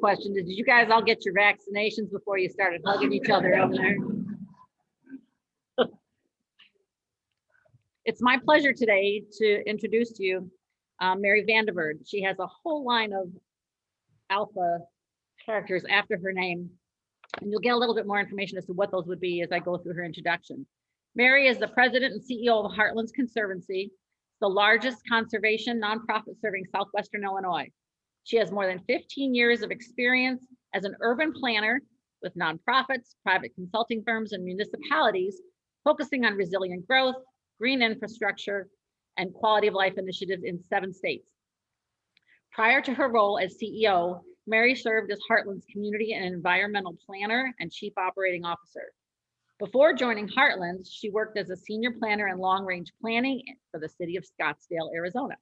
question. Did you guys all get your vaccinations before you started hugging each other over there? It's my pleasure today to introduce to you Mary Vandevord. She has a whole line of alpha characters after her name, and you'll get a little bit more information as to what those would be as I go through her introduction. Mary is the president and CEO of HeartLands Conservancy, the largest conservation nonprofit serving Southwestern Illinois. She has more than 15 years of experience as an urban planner with nonprofits, private consulting firms, and municipalities, focusing on resilient growth, green infrastructure, and quality of life initiatives in 7 states. Prior to her role as CEO, Mary served as HeartLands Community and Environmental Planner and Chief Operating Officer. Before joining HeartLands, she worked as a senior planner in long-range planning for the city of Scottsdale, Arizona.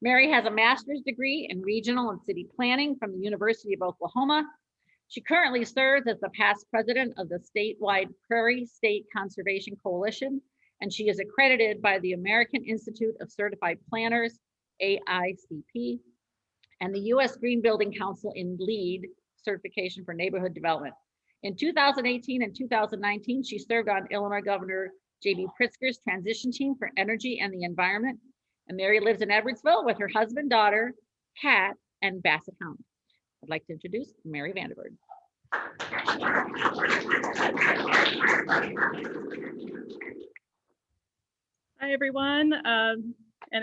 Mary has a master's degree in regional and city planning from the University of Oklahoma. She currently serves as the past president of the statewide Prairie State Conservation Coalition, and she is accredited by the American Institute of Certified Planners, AICP, and the U.S. Green Building Council in LEED certification for neighborhood development. In 2018 and 2019, she served on Illinois Governor J.B. Pritzker's transition team for energy and the environment. And Mary lives in Edwardsville with her husband, daughter, cat, and basset hound. I'd like to introduce Mary Vandevord. Hi, everyone, and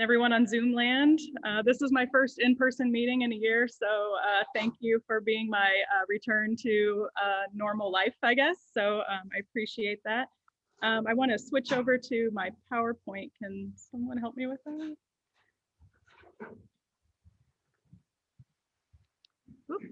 everyone on Zoom land. This is my first in-person meeting in a year, so thank you for being my return to normal life, I guess. So I appreciate that. I want to switch over to my PowerPoint. Can someone help me with that? Oop.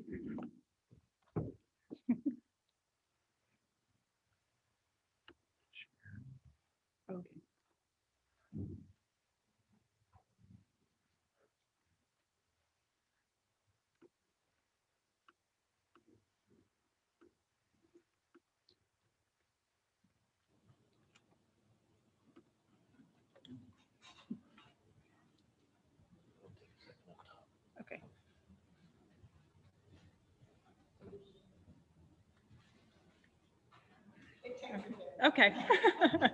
Okay. Okay. Okay.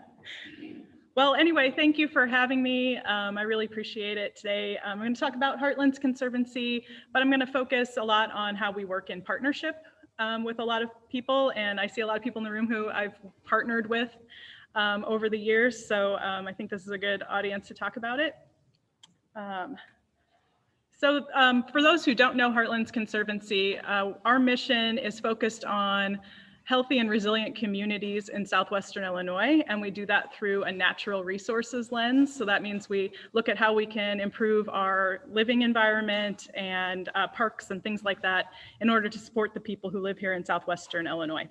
Well, anyway, thank you for having me. I really appreciate it today. I'm going to talk about HeartLands Conservancy, but I'm going to focus a lot on how we work in partnership with a lot of people. And I see a lot of people in the room who I've partnered with over the years. So I think this is a good audience to talk about it. For those who don't know HeartLands Conservancy, our mission is focused on healthy and resilient communities in Southwestern Illinois, and we do that through a natural resources lens. So that means we look at how we can improve our living environment and parks and things like that in order to support the people who live here in Southwestern Illinois.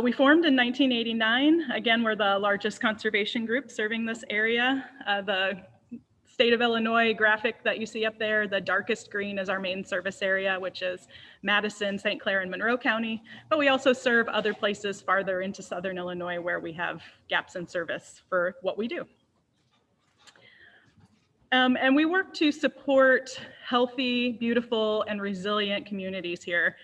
We formed in 1989. Again, we're the largest conservation group serving this area. The state of Illinois graphic that you see up there, the darkest green is our main service area, which is Madison, St. Clair, and Monroe County. But we also serve other places farther into Southern Illinois where we have gaps in service for what we do. And we work to support healthy, beautiful, and resilient communities here.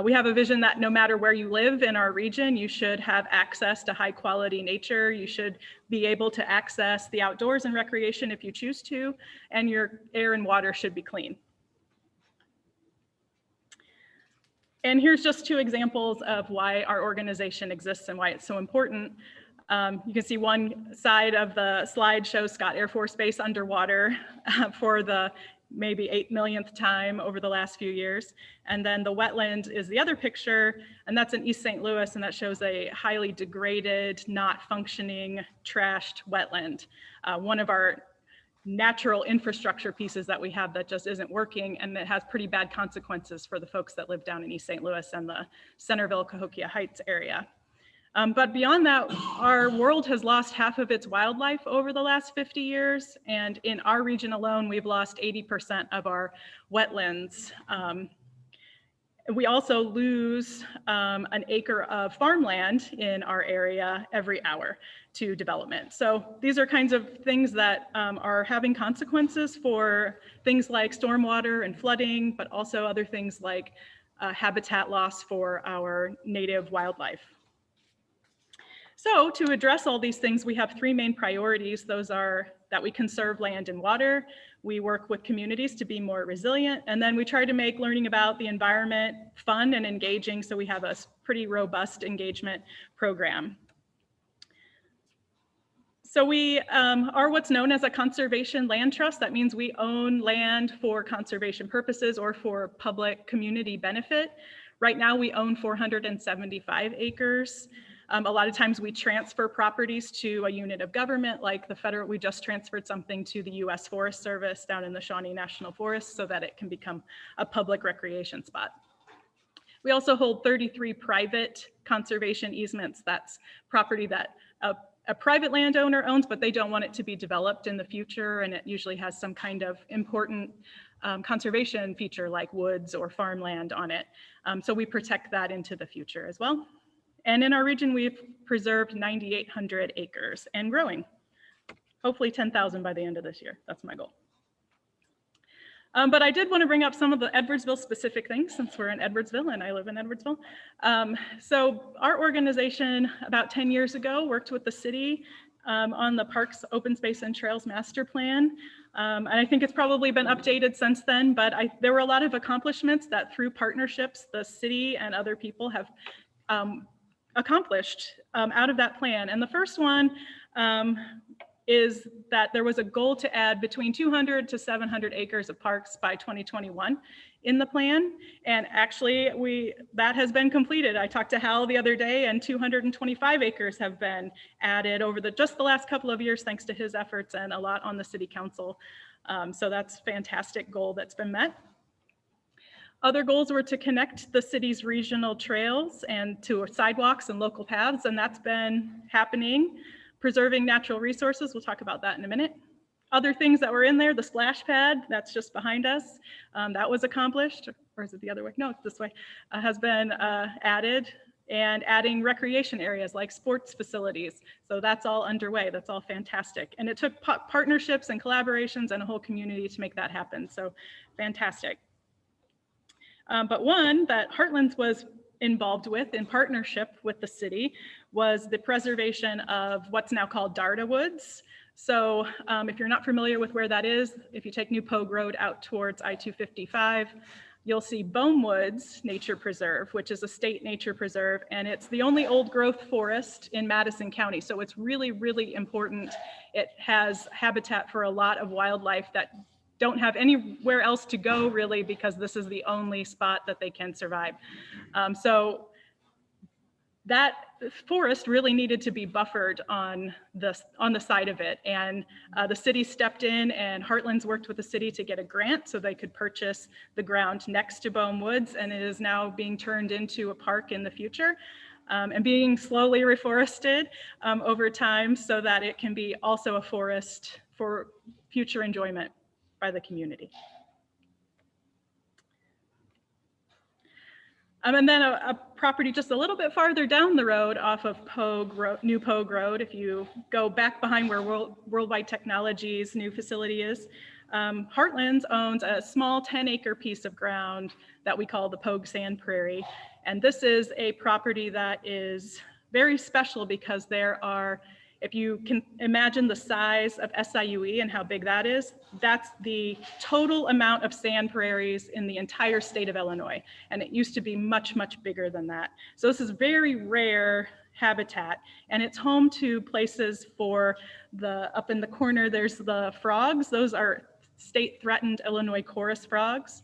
We have a vision that no matter where you live in our region, you should have access to high quality nature. You should be able to access the outdoors and recreation if you choose to, and your air and water should be clean. And here's just 2 examples of why our organization exists and why it's so important. You can see one side of the slide shows Scott Air Force Base underwater for the maybe 8 millionth time over the last few years. And then the wetland is the other picture, and that's in East St. Louis, and that shows a highly degraded, not functioning, trashed wetland. One of our natural infrastructure pieces that we have that just isn't working, and it has pretty bad consequences for the folks that live down in East St. Louis and the Centerville, Cahokia Heights area. But beyond that, our world has lost half of its wildlife over the last 50 years. And in our region alone, we've lost 80% of our wetlands. We also lose an acre of farmland in our area every hour to development. So these are kinds of things that are having consequences for things like stormwater and flooding, but also other things like habitat loss for our native wildlife. So to address all these things, we have three main priorities. Those are that we conserve land and water, we work with communities to be more resilient, and then we try to make learning about the environment fun and engaging, so we have a pretty robust engagement program. So we are what's known as a conservation land trust. That means we own land for conservation purposes or for public community benefit. Right now we own 475 acres. A lot of times we transfer properties to a unit of government, like the federal, we just transferred something to the US Forest Service down in the Shawnee National Forest so that it can become a public recreation spot. We also hold 33 private conservation easements. That's property that a private landowner owns, but they don't want it to be developed in the future, and it usually has some kind of important conservation feature like woods or farmland on it. So we protect that into the future as well. And in our region, we've preserved 9,800 acres and growing. Hopefully 10,000 by the end of this year. That's my goal. But I did want to bring up some of the Edwardsville specific things since we're in Edwardsville and I live in Edwardsville. So our organization about 10 years ago worked with the city on the Parks, Open Space and Trails Master Plan. And I think it's probably been updated since then, but there were a lot of accomplishments that through partnerships, the city and other people have accomplished out of that plan. And the first one is that there was a goal to add between 200 to 700 acres of parks by 2021 in the plan. And actually that has been completed. I talked to Hal the other day and 225 acres have been added over just the last couple of years, thanks to his efforts and a lot on the city council. So that's a fantastic goal that's been met. Other goals were to connect the city's regional trails and to sidewalks and local paths, and that's been happening. Preserving natural resources, we'll talk about that in a minute. Other things that were in there, the splash pad, that's just behind us, that was accomplished, or is it the other way? No, it's this way, has been added, and adding recreation areas like sports facilities. So that's all underway, that's all fantastic. And it took partnerships and collaborations and a whole community to make that happen, so fantastic. But one that HeartLands was involved with in partnership with the city was the preservation of what's now called Darta Woods. So if you're not familiar with where that is, if you take New Pogue Road out towards I-255, you'll see Bohm Woods Nature Preserve, which is a state nature preserve, and it's the only old growth forest in Madison County. So it's really, really important. It has habitat for a lot of wildlife that don't have anywhere else to go really, because this is the only spot that they can survive. So that forest really needed to be buffered on the side of it. And the city stepped in, and HeartLands worked with the city to get a grant so they could purchase the ground next to Bohm Woods, and it is now being turned into a park in the future. And being slowly reforested over time so that it can be also a forest for future enjoyment by the community. And then a property just a little bit farther down the road off of New Pogue Road, if you go back behind where Worldwide Technologies' new facility is, HeartLands owns a small 10-acre piece of ground that we call the Pogue Sand Prairie. And this is a property that is very special because there are, if you can imagine the size of SIUE and how big that is, that's the total amount of sand prairies in the entire state of Illinois. And it used to be much, much bigger than that. So this is very rare habitat, and it's home to places for up in the corner, there's the frogs. Those are state threatened Illinois chorus frogs.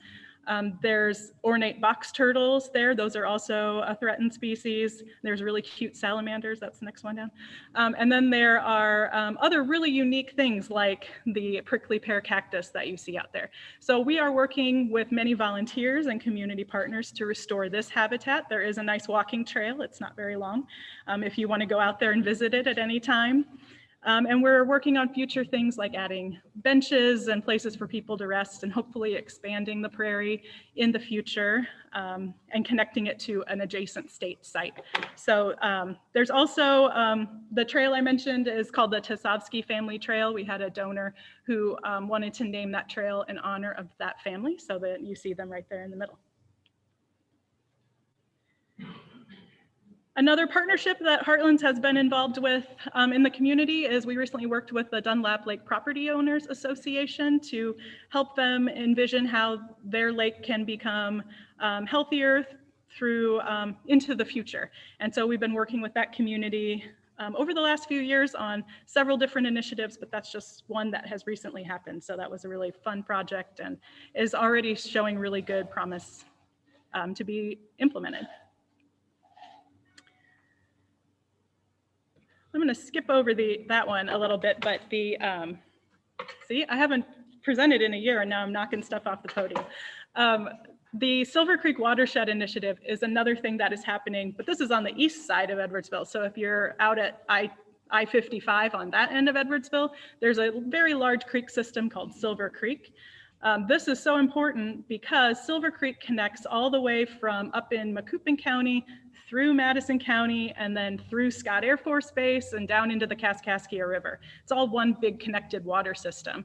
There's ornate box turtles there. Those are also a threatened species. There's really cute salamanders. That's the next one down. And then there are other really unique things like the prickly pear cactus that you see out there. So we are working with many volunteers and community partners to restore this habitat. There is a nice walking trail. It's not very long if you want to go out there and visit it at any time. And we're working on future things like adding benches and places for people to rest and hopefully expanding the prairie in the future and connecting it to an adjacent state site. So there's also the trail I mentioned is called the Tasovsky Family Trail. We had a donor who wanted to name that trail in honor of that family, so that you see them right there in the middle. Another partnership that HeartLands has been involved with in the community is we recently worked with the Dunlap Lake Property Owners Association to help them envision how their lake can become healthier through into the future. And so we've been working with that community over the last few years on several different initiatives, but that's just one that has recently happened. So that was a really fun project and is already showing really good promise to be implemented. I'm going to skip over that one a little bit, but see, I haven't presented in a year and now I'm knocking stuff off the podium. The Silver Creek Watershed Initiative is another thing that is happening, but this is on the east side of Edwardsville. So if you're out at I-55 on that end of Edwardsville, there's a very large creek system called Silver Creek. This is so important because Silver Creek connects all the way from up in Macoupin County through Madison County and then through Scott Air Force Base and down into the Kaskaskia River. It's all one big connected water system.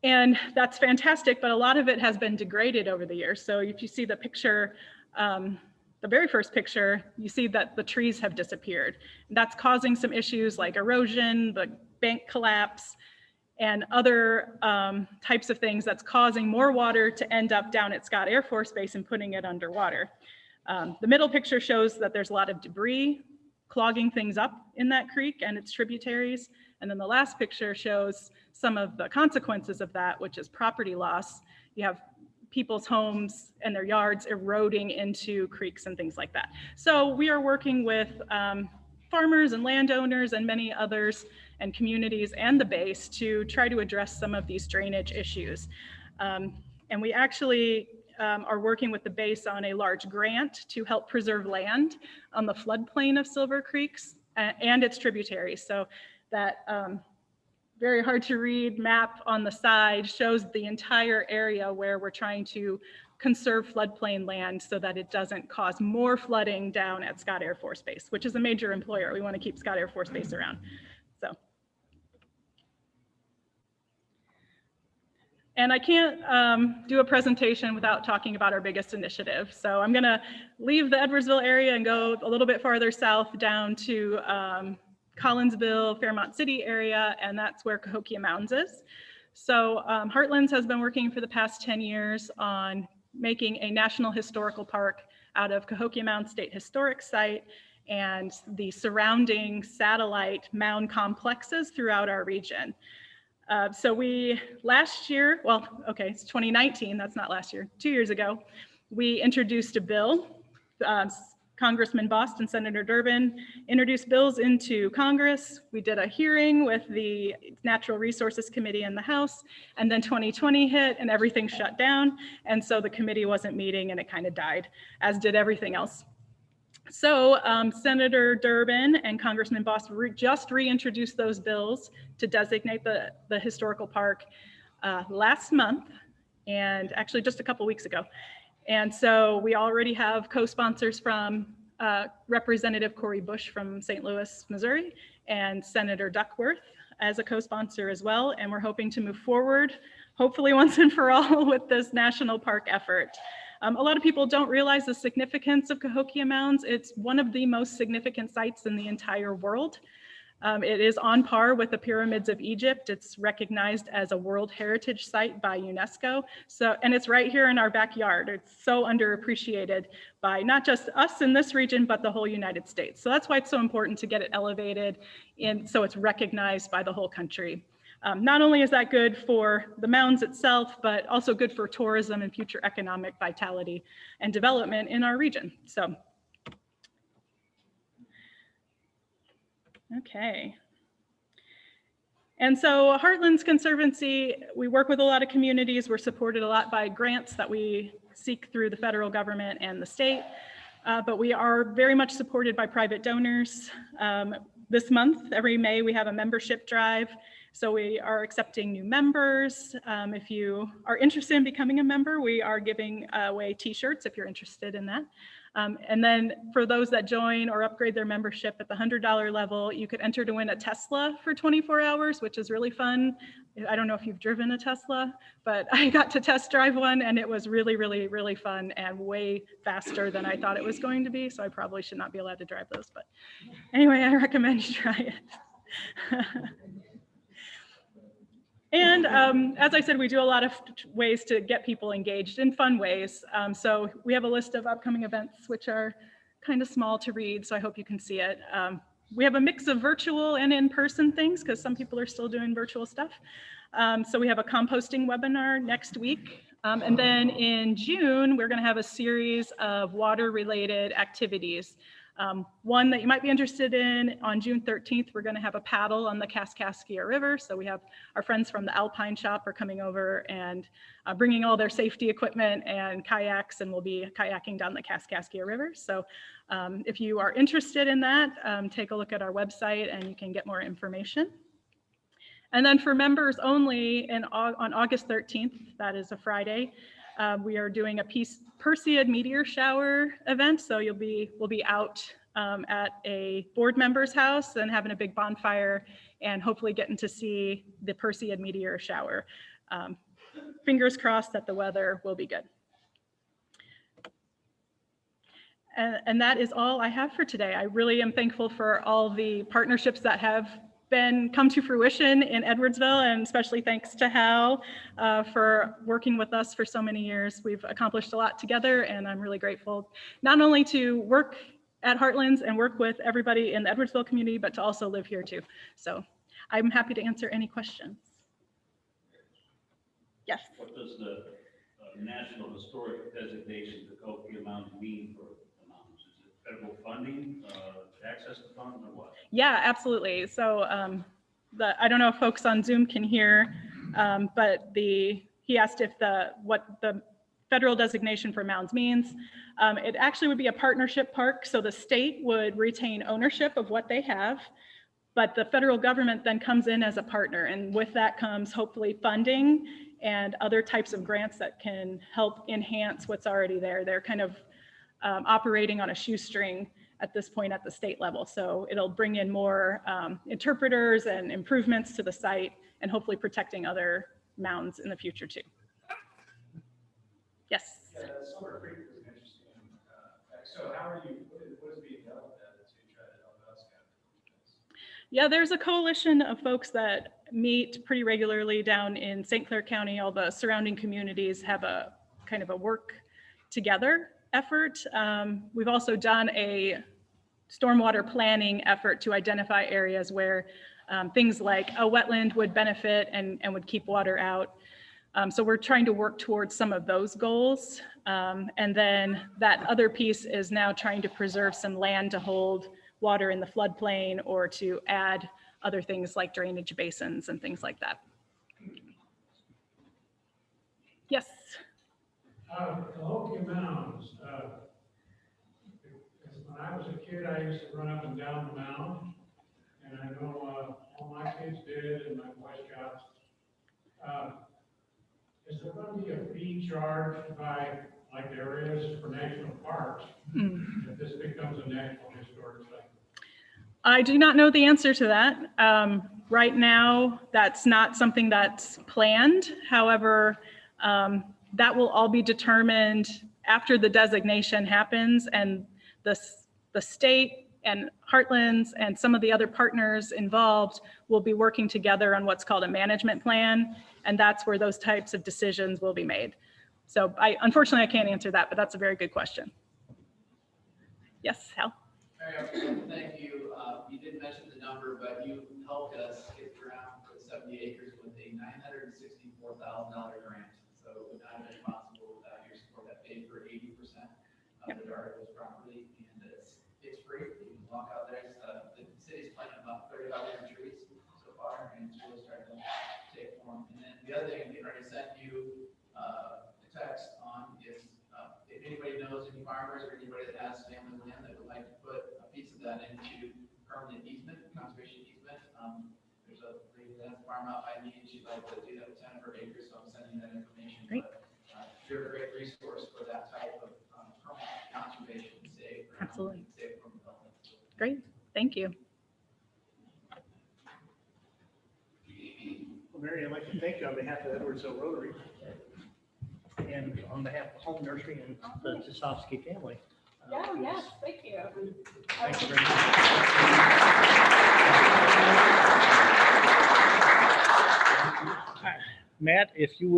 And that's fantastic, but a lot of it has been degraded over the years. So if you see the picture, the very first picture, you see that the trees have disappeared. That's causing some issues like erosion, the bank collapse, and other types of things that's causing more water to end up down at Scott Air Force Base and putting it underwater. The middle picture shows that there's a lot of debris clogging things up in that creek and its tributaries. And then the last picture shows some of the consequences of that, which is property loss. You have people's homes and their yards eroding into creeks and things like that. So we are working with farmers and landowners and many others and communities and the base to try to address some of these drainage issues. And we actually are working with the base on a large grant to help preserve land on the floodplain of Silver Creeks and its tributaries. So that very hard to read map on the side shows the entire area where we're trying to conserve floodplain land so that it doesn't cause more flooding down at Scott Air Force Base, which is a major employer. We want to keep Scott Air Force Base around. So. And I can't do a presentation without talking about our biggest initiative. So I'm gonna leave the Edwardsville area and go a little bit farther south down to Collinsville, Fairmont City area, and that's where Cahokia Mounds is. So HeartLands has been working for the past 10 years on making a national historical park out of Cahokia Mound State Historic Site and the surrounding satellite mound complexes throughout our region. So we last year, well, okay, it's 2019, that's not last year, 2 years ago, we introduced a bill. Congressman Bost and Senator Durbin introduced bills into Congress. We did a hearing with the Natural Resources Committee in the House, and then 2020 hit and everything shut down. And so the committee wasn't meeting and it kind of died, as did everything else. So Senator Durbin and Congressman Bost just reintroduced those bills to designate the historical park last month, and actually just a couple weeks ago. And so we already have co-sponsors from Representative Cori Bush from St. Louis, Missouri, and Senator Duckworth as a co-sponsor as well. And we're hoping to move forward, hopefully once and for all, with this national park effort. A lot of people don't realize the significance of Cahokia Mounds. It's one of the most significant sites in the entire world. It is on par with the pyramids of Egypt. It's recognized as a World Heritage Site by UNESCO. So, and it's right here in our backyard. It's so underappreciated by not just us in this region, but the whole United States. So that's why it's so important to get it elevated so it's recognized by the whole country. Not only is that good for the mounds itself, but also good for tourism and future economic vitality and development in our region. So. Okay. And so HeartLands Conservancy, we work with a lot of communities. We're supported a lot by grants that we seek through the federal government and the state, but we are very much supported by private donors. This month, every May, we have a membership drive. So we are accepting new members. If you are interested in becoming a member, we are giving away t-shirts if you're interested in that. And then for those that join or upgrade their membership at the $100 level, you could enter to win a Tesla for 24 hours, which is really fun. I don't know if you've driven a Tesla, but I got to test drive one and it was really, really, really fun and way faster than I thought it was going to be. So I probably should not be allowed to drive those, but anyway, I recommend you try it. And as I said, we do a lot of ways to get people engaged in fun ways. So we have a list of upcoming events, which are kind of small to read, so I hope you can see it. We have a mix of virtual and in-person things because some people are still doing virtual stuff. So we have a composting webinar next week. And then in June, we're going to have a series of water-related activities. One that you might be interested in, on June 13th, we're going to have a paddle on the Kaskaskia River. So we have our friends from the Alpine Shop are coming over and bringing all their safety equipment and kayaks, and we'll be kayaking down the Kaskaskia River. So if you are interested in that, take a look at our website and you can get more information. And then for members only, on August 13th, that is a Friday, we are doing a Perseid meteor shower event. So we'll be out at a board member's house and having a big bonfire and hopefully getting to see the Perseid meteor shower. Fingers crossed that the weather will be good. And that is all I have for today. I really am thankful for all the partnerships that have come to fruition in Edwardsville, and especially thanks to Hal for working with us for so many years. We've accomplished a lot together, and I'm really grateful not only to work at HeartLands and work with everybody in the Edwardsville community, but to also live here too. So I'm happy to answer any questions. Yes. What does the National Historic Designation, the Copiah Mountain, mean for the mountains? Is it federal funding, access to funds, or what? Yeah, absolutely. So I don't know if folks on Zoom can hear, but he asked if what the federal designation for mounds means. It actually would be a partnership park, so the state would retain ownership of what they have, but the federal government then comes in as a partner, and with that comes hopefully funding and other types of grants that can help enhance what's already there. They're kind of operating on a shoestring at this point at the state level. So it'll bring in more interpreters and improvements to the site and hopefully protecting other mounds in the future too. Yes? Yeah, Summer Creek was an interesting fact. So how are you, what is being done with that to try to help us out? Yeah, there's a coalition of folks that meet pretty regularly down in St. Clair County. All the surrounding communities have a kind of a work together effort. We've also done a stormwater planning effort to identify areas where things like a wetland would benefit and would keep water out. So we're trying to work towards some of those goals. And then that other piece is now trying to preserve some land to hold water in the floodplain or to add other things like drainage basins and things like that. Yes? Cahokia Mounds. When I was a kid, I used to run up and down the mound, and I know all my kids did and my Boy Scouts. Is there going to be a fee charged by, like there is for national parks, if this becomes a national historic site? I do not know the answer to that. Right now, that's not something that's planned. However, that will all be determined after the designation happens, and the state and HeartLands and some of the other partners involved will be working together on what's called a management plan, and that's where those types of decisions will be made. So unfortunately, I can't answer that, but that's a very good question. Yes, Hal? Thank you. You didn't mention the number, but you helped us get around 70 acres with a $964,000 grant. So it would not have been possible without your support. That paid for 80% of the Darta Woods property, and it's free. You can walk out there. The city's planted about 3,500 trees so far, and it's really starting to take form. And then the other thing, I already sent you a text on is if anybody knows any farmers or anybody that has family land that would like to put a piece of that into permanent easement, come like to do that with 10 or acres, so I'm sending that information. Great. But, you're a great resource for that type of conservation, safe. Absolutely. Safe from development. Great, thank you. Well, Mary, I'd like to thank you on behalf of Edwardsville Rotary and on behalf of Home Nursery and the Tasovsky family. Yes, thank you. Thank you very much. Matt, if you would.